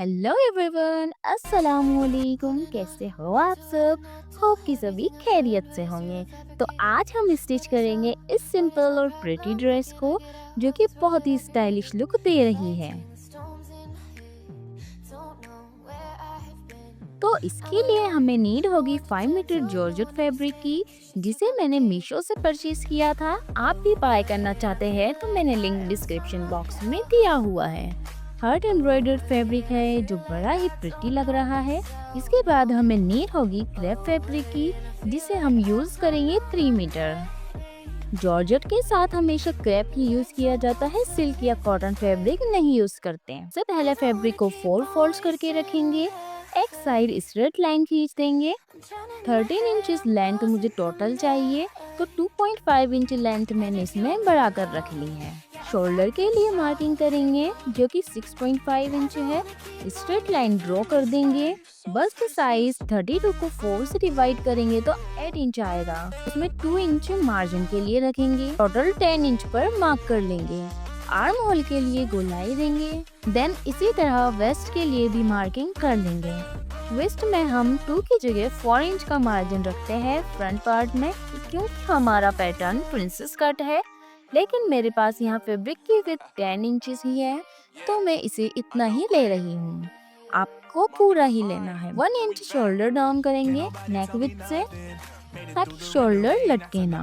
Hello everyone, अस्सलाम वालेकुम। कैसे हो आप सब? होप कि सभी खैरियत से होंगे। तो आज हम स्टिच करेंगे इस सिंपल और प्रिटी ड्रेस को, जो कि बहुत ही स्टाइलिश लुक दे रही है। तो इसके लिए हमें नीड होगी 5 मीटर जॉर्जेट फैब्रिक की, जिसे मैंने मीशो से परचेज किया था। आप भी बाय करना चाहते हैं तो मैंने लिंक डिस्क्रिप्शन बॉक्स में दिया हुआ है। हार्ट एम्ब्रॉयडर्ड फैब्रिक है जो बड़ा ही प्रिटी लग रहा है। इसके बाद हमें नीड होगी क्रेप फैब्रिक की, जिसे हम यूज करेंगे 3 मीटर। जॉर्जेट के साथ हमेशा क्रेप ही यूज किया जाता है, सिल्क या कॉटन फैब्रिक नहीं यूज करते हैं। सबसे पहले फैब्रिक को 4 फोल्ड्स करके रखेंगे। एक साइड स्ट्रेट लाइन खींच देंगे। 13 इंचेस लेंथ मुझे टोटल चाहिए, तो 2.5 इंच लेंथ मैंने इसमें बढ़ाकर रख ली है। शोल्डर के लिए मार्किंग करेंगे, जो कि 6.5 इंच है। स्ट्रेट लाइन ड्रॉ कर देंगे। बस्ट साइज 32 को 4 से डिवाइड करेंगे तो 8 इंच आएगा। उसमें 2 इंच मार्जिन के लिए रखेंगे। टोटल 10 इंच पर मार्क कर लेंगे। आर्म होल के लिए गोलाई देंगे। देन इसी तरह वेस्ट के लिए भी मार्किंग कर लेंगे। वेस्ट में हम 2 की जगह 4 इंच का मार्जिन रखते हैं फ्रंट पार्ट में, क्योंकि हमारा पैटर्न प्रिंसेस कट है। लेकिन मेरे पास यहाँ फैब्रिक की विड्थ 10 इंचेस ही है, तो मैं इसे इतना ही ले रही हूँ। आपको पूरा ही लेना है। 1 इंच शोल्डर डाउन करेंगे नेक विड्थ से, ताकि शोल्डर लटके ना।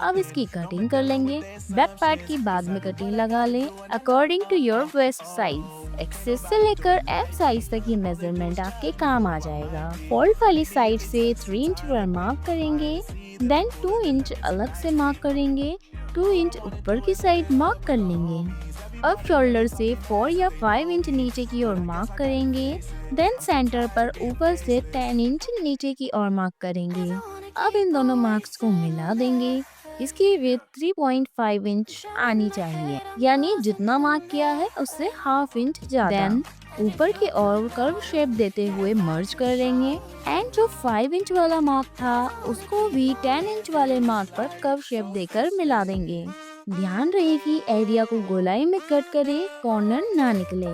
अब इसकी कटिंग कर लेंगे। बैक पार्ट की बाद में कटिंग लगा लें according to your waist size. Excess से लेकर एम साइज तक ये मेजरमेंट आपके काम आ जाएगा। फोल्ड वाली साइड से 3 इंच पर मार्क करेंगे। देन 2 इंच अलग से मार्क करेंगे। 2 इंच ऊपर की साइड मार्क कर लेंगे। अब शोल्डर से 4 या 5 इंच नीचे की ओर मार्क करेंगे। देन सेंटर पर ऊपर से 10 इंच नीचे की ओर मार्क करेंगे। अब इन दोनों मार्क्स को मिला देंगे। इसकी विड्थ 3.5 इंच आनी चाहिए, यानी जितना मार्क किया है उससे हाफ इंच ज्यादा। देन ऊपर की ओर कर्व शेप देते हुए मर्ज कर लेंगे। एंड जो 5 इंच वाला मार्क था उसको भी 10 इंच वाले मार्क पर कर्व शेप देकर मिला देंगे। ध्यान रहे कि एरिया को गोलाई में कट करे, कॉर्नर ना निकले।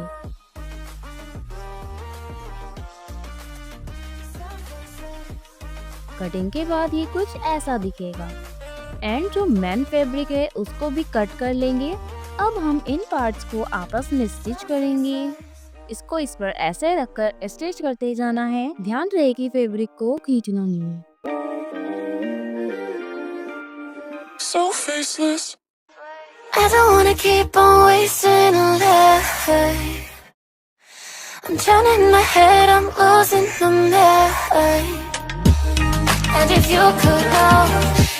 कटिंग के बाद ये कुछ ऐसा दिखेगा। एंड जो मेन फैब्रिक है उसको भी कट कर लेंगे। अब हम इन पार्ट्स को आपस में स्टिच करेंगे। इसको इस पर ऐसे रखकर स्टिच करते जाना है। ध्यान रहे कि फैब्रिक को खींचना नहीं है। So faceless. I don't wanna keep on wasting a life. I'm drowning in my head, I'm losing the night. And if you could know,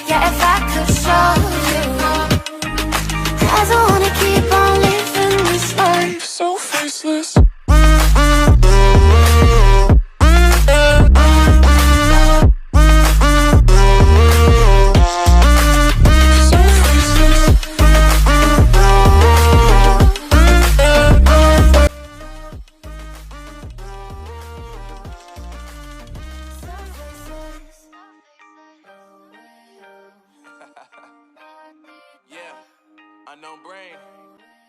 yeah, if I could show you, I don't wanna keep on living this life. So faceless.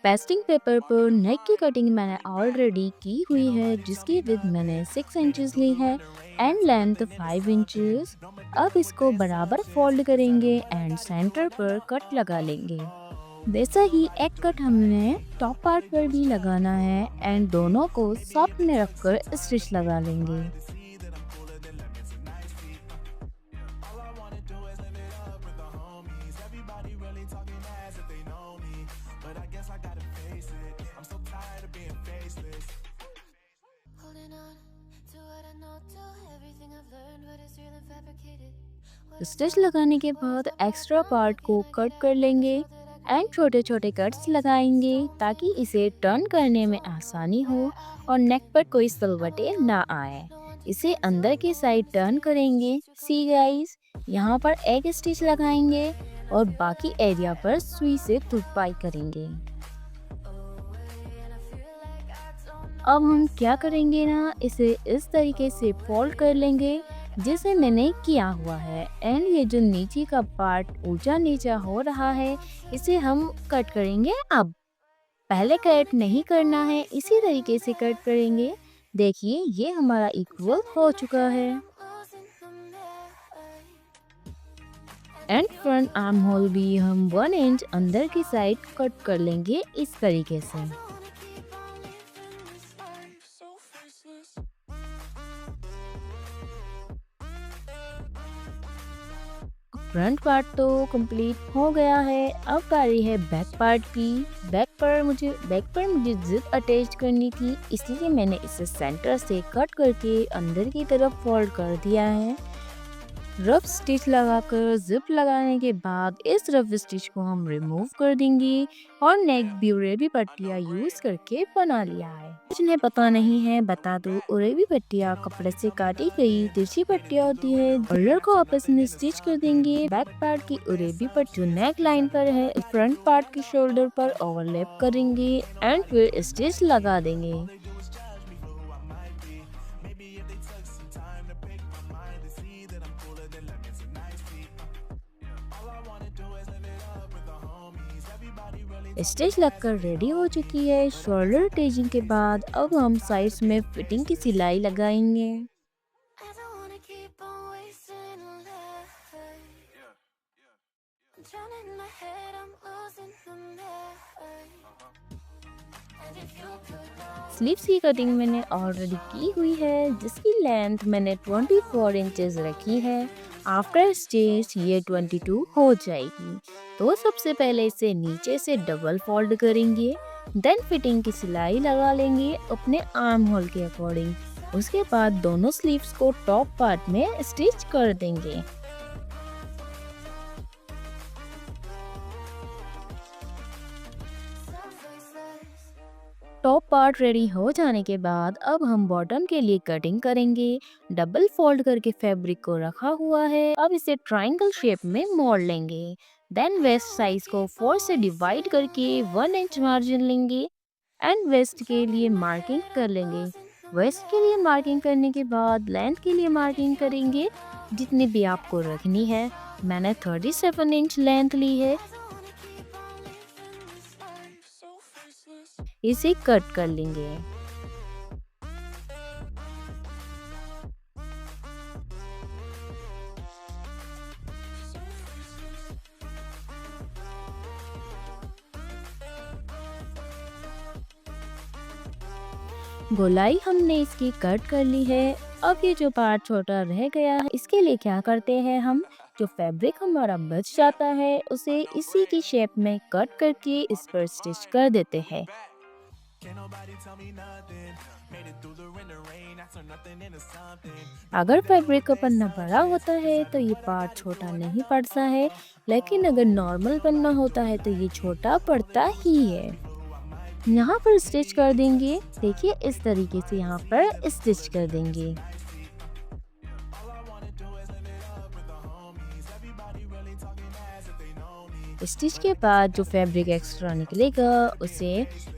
Pasting paper पर नेक की cutting मैंने already की हुई है, जिसकी width मैंने 6 inches ली है and length 5 inches. अब इसको बराबर फोल्ड करेंगे एंड सेंटर पर कट लगा लेंगे। वैसा ही एक कट हमने टॉप पार्ट पर भी लगाना है एंड दोनों को साथ में रखकर स्टिच लगा लेंगे। स्टिच लगाने के बाद एक्स्ट्रा पार्ट को कट कर लेंगे एंड छोटे छोटे कट्स लगाएंगे, ताकि इसे टर्न करने में आसानी हो और नेक पर कोई सलवटे ना आए। इसे अंदर की साइड टर्न करेंगे। सी गाइस, यहाँ पर एक स्टिच लगाएंगे और बाकी एरिया पर सुई से तुरपाई करेंगे। अब हम क्या करेंगे ना, इसे इस तरीके से फोल्ड कर लेंगे जैसे मैंने किया हुआ है। एंड ये जो नीचे का पार्ट ऊंचा नीचा हो रहा है, इसे हम कट करेंगे। अब पहले कट नहीं करना है, इसी तरीके से कट करेंगे। देखिए ये हमारा इक्वल हो चुका है। एंड फ्रंट आर्म होल भी हम 1 इंच अंदर की साइड कट कर लेंगे इस तरीके से। फ्रंट पार्ट तो कंप्लीट हो गया है। अब बारी है बैक पार्ट की। बैक पर मुझे जिप अटैच करनी थी, इसलिए मैंने इसे सेंटर से कट करके अंदर की तरफ फोल्ड कर दिया है। रफ स्टिच लगाकर जिप लगाने के बाद इस रफ स्टिच को हम रिमूव कर देंगे और नेक भी उरेबी पट्टियाँ यूज करके बना लिया है। जिन्हें पता नहीं है बता दो, उरेबी पट्टियाँ कपड़े से काटी गई तिरछी पट्टियाँ होती है। कलर को आपस में स्टिच कर देंगे। बैक पार्ट की उरेबी पट्टी जो नेक लाइन पर है फ्रंट पार्ट के शोल्डर पर ओवरलैप करेंगे एंड फिर स्टिच लगा देंगे। स्टिच लगकर रेडी हो चुकी है। शोल्डर अटैचिंग के बाद अब हम साइड्स में फिटिंग की सिलाई लगाएंगे। I don't wanna keep on wasting a life. I'm drowning in my head, I'm losing the night. And if you could know sleeves की कटिंग मैंने ऑलरेडी की हुई है, जिसकी लेंथ मैंने 24 इंचेस रखी है। आफ्टर स्टिच ये 22 हो जाएगी। तो सबसे पहले इसे नीचे से डबल फोल्ड करेंगे, देन फिटिंग की सिलाई लगा लेंगे अपने आर्म होल के अकॉर्डिंग। उसके बाद दोनों स्लीव्स को टॉप पार्ट में स्टिच कर देंगे। so faceless. Top part ready हो जाने के बाद अब हम बॉटम के लिए कटिंग करेंगे। डबल फोल्ड करके फैब्रिक को रखा हुआ है। अब इसे ट्रायंगल शेप में मोड़ लेंगे। देन वेस्ट साइज को 4 से डिवाइड करके 1 इंच मार्जिन लेंगे एंड वेस्ट के लिए मार्किंग कर लेंगे। वेस्ट के लिए मार्किंग करने के बाद लेंथ के लिए मार्किंग करेंगे जितनी भी आपको रखनी है। मैंने 37 इंच लेंथ ली है। इसे कट कर लेंगे। गोलाई हमने इसकी कट कर ली है। अब ये जो पार्ट छोटा रह गया है इसके लिए क्या करते हैं, हम जो फैब्रिक हमारा बच जाता है उसे इसी की शेप में कट करके इस पर स्टिच कर देते हैं। अगर फैब्रिक का पन्ना बड़ा होता है तो ये पार्ट छोटा नहीं पड़ता है, लेकिन अगर नॉर्मल पन्ना होता है तो ये छोटा पड़ता ही है। यहाँ पर स्टिच कर देंगे। देखिए इस तरीके से यहाँ पर स्टिच कर देंगे। स्टिच के बाद जो फैब्रिक एक्स्ट्रा निकलेगा उसे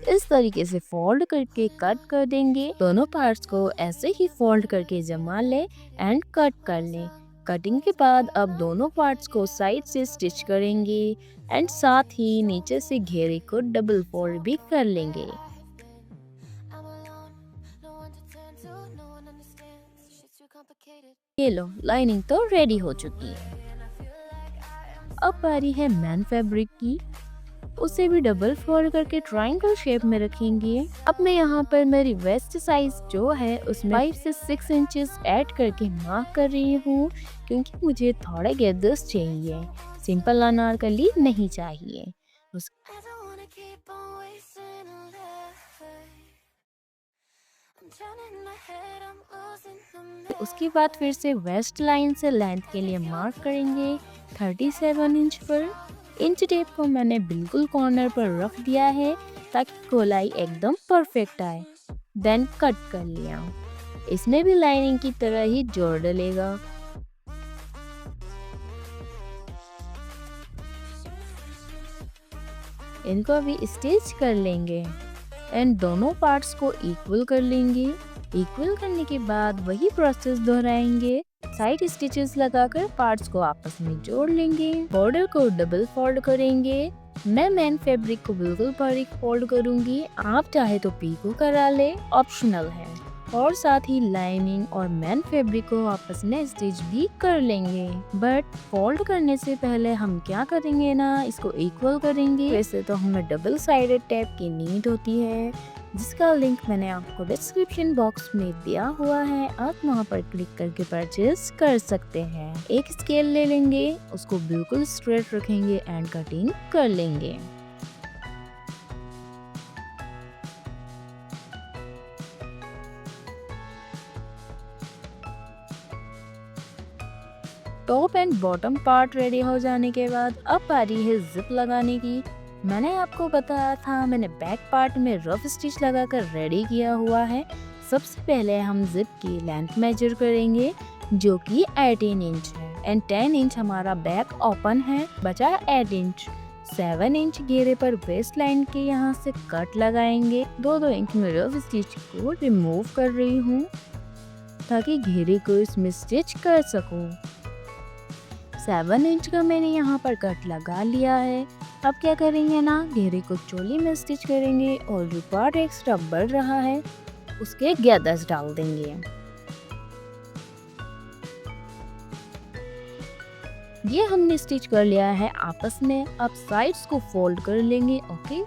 इस तरीके से फोल्ड करके कट कर देंगे। दोनों पार्ट्स को ऐसे ही फोल्ड करके जमा लें एंड कट कर लें। कटिंग के बाद अब दोनों पार्ट्स को साइड से स्टिच करेंगे एंड साथ ही नीचे से घेरे को डबल फोल्ड भी कर लेंगे। I'm alone, no one to turn to, no one understands. Shit's too complicated. ये लो, लाइनिंग तो रेडी हो चुकी है। अब बारी है मैन फैब्रिक की। उसे भी डबल फोल्ड करके ट्रायंगल शेप में रखेंगे। अब मैं यहाँ पर मेरी वेस्ट साइज जो है उसमें 5 से 6 इंचेस ऐड करके मार्क कर रही हूँ, क्योंकि मुझे थोड़े गैदर्स चाहिए, सिंपल अनारकली नहीं चाहिए। I don't wanna keep on wasting a life. I'm drowning in my head, I'm losing the night. उसके बाद फिर से वेस्ट लाइन से लेंथ के लिए मार्क करेंगे 37 इंच पर। इंच टेप को मैंने बिल्कुल कॉर्नर पर रख दिया है ताकि गोलाई एकदम परफेक्ट आए। देन कट कर लिया। इसमें भी लाइनिंग की तरह ही जोड़ डलेगा। इनको अभी स्टिच कर लेंगे एंड दोनों पार्ट्स को इक्वल कर लेंगे। इक्वल करने के बाद वही प्रोसेस दोहराएंगे। साइड स्टिचेस लगाकर पार्ट्स को आपस में जोड़ लेंगे। बॉर्डर को डबल फोल्ड करेंगे मैं मेन फैब्रिक को बिल्कुल बारीक फोल्ड करूंगी। आप चाहे तो पीको करा ले, ऑप्शनल है। और साथ ही लाइनिंग और मेन फैब्रिक को आपस में स्टिच भी कर लेंगे। बट फोल्ड करने से पहले हम क्या करेंगे ना, इसको इक्वल करेंगे। वैसे तो हमें डबल साइडेड टेप की नीड होती है, जिसका लिंक मैंने आपको डिस्क्रिप्शन बॉक्स में दिया हुआ है। आप वहां पर क्लिक करके परचेज कर सकते हैं। एक स्केल ले लेंगे, उसको बिल्कुल स्ट्रेट रखेंगे एंड कटिंग कर लेंगे। Top and bottom part ready हो जाने के बाद अब बारी है जिप लगाने की। मैंने आपको बताया था मैंने बैक पार्ट में रफ स्टिच लगाकर रेडी किया हुआ है। सबसे पहले हम जिप की लेंथ मेजर करेंगे, जो कि 18 इंच है एंड 10 इंच हमारा बैक ओपन है, बचा 8 इंच। 7 इंच घेरे पर वेस्ट लाइन के यहाँ से कट लगाएंगे। 2-2 इंच में रफ स्टिच को रिमूव कर रही हूँ ताकि घेरे को इसमें स्टिच कर सकूँ। 7 इंच का मैंने यहाँ पर कट लगा लिया है। अब क्या करेंगे ना, घेरे को चोली में स्टिच करेंगे और जो पार्ट एक्स्ट्रा बढ़ रहा है उसके गैदर्स डाल देंगे। ये हमने स्टिच कर लिया है आपस में। अब साइड्स को फोल्ड कर लेंगे। ओके,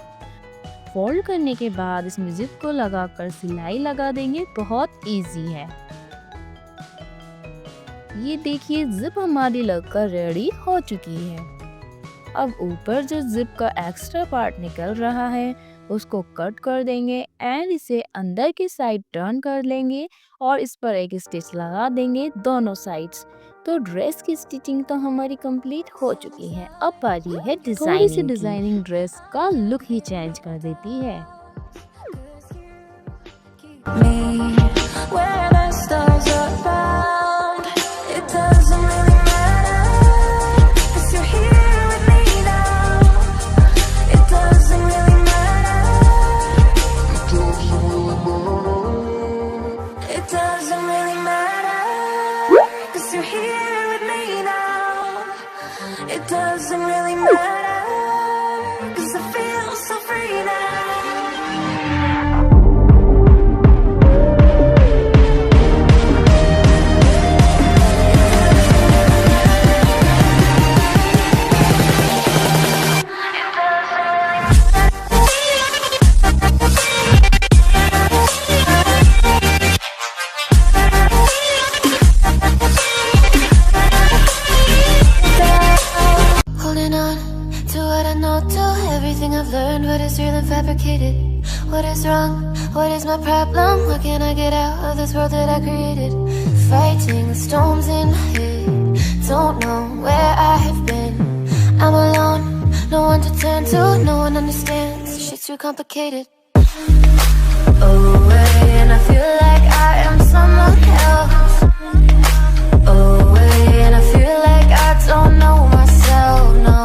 फोल्ड करने के बाद इसमें जिप को लगाकर सिलाई लगा देंगे। बहुत इजी है। ये देखिए जिप हमारी लगकर रेडी हो चुकी है। अब ऊपर जो जिप का एक्स्ट्रा पार्ट निकल रहा है उसको कट कर देंगे एंड इसे अंदर की साइड टर्न कर लेंगे और इस पर एक स्टिच लगा देंगे दोनों साइड्स। तो ड्रेस की स्टिचिंग तो हमारी कंप्लीट हो चुकी है। अब बारी है डिजाइनिंग। थोड़ी सी डिजाइनिंग ड्रेस का लुक ही चेंज कर देती है। It doesn't really matter, 'cause I feel so free now. Everything I've learned, what is real and fabricated? What is wrong? What is my problem? How can I get out of this world that I created? Fighting the storms in my head, don't know where I have been. I'm alone, no one to turn to, no one understands, shit's too complicated. Away, and I feel like I am someone else. Away, and I feel like I don't know myself, no.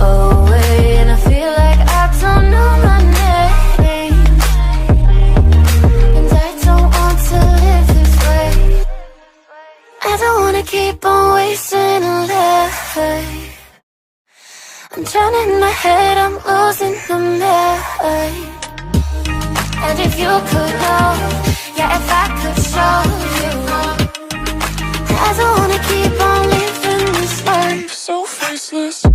Away, and I feel like I don't know my name, and I don't want to live this way. I don't wanna keep on wasting a life. I'm turning my head, I'm losing the mind. And if you could know, yeah, if I could show you, I don't wanna keep on living this life so faceless.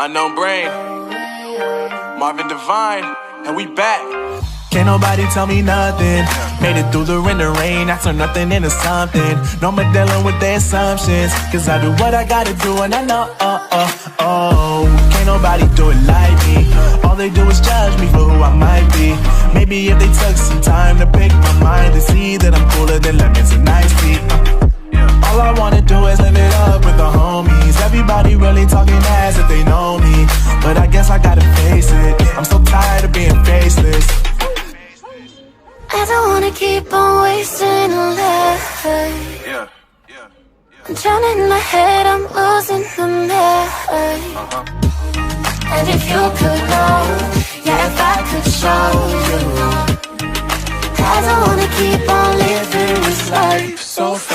Unknown Brain, Marvin Divine, and we back. Can't nobody tell me nothing. Made it through the rain and rain, I turn nothing into something. No more dealing with their assumptions, 'cause I do what I gotta do and I know, can't nobody do it like me. All they do is judge me for who I might be. Maybe if they took some time to pick my mind and see that I'm cooler than lemons and iced tea. All I wanna do is live it up with the homies. Everybody really talking as if they know me, but I guess I gotta face it. I'm so tired of being faceless. I don't wanna keep on wasting a life. Yeah. I'm drowning in my head, I'm losing the night. And if you could know, yeah, if I could show you, I don't wanna keep on living this life so fast.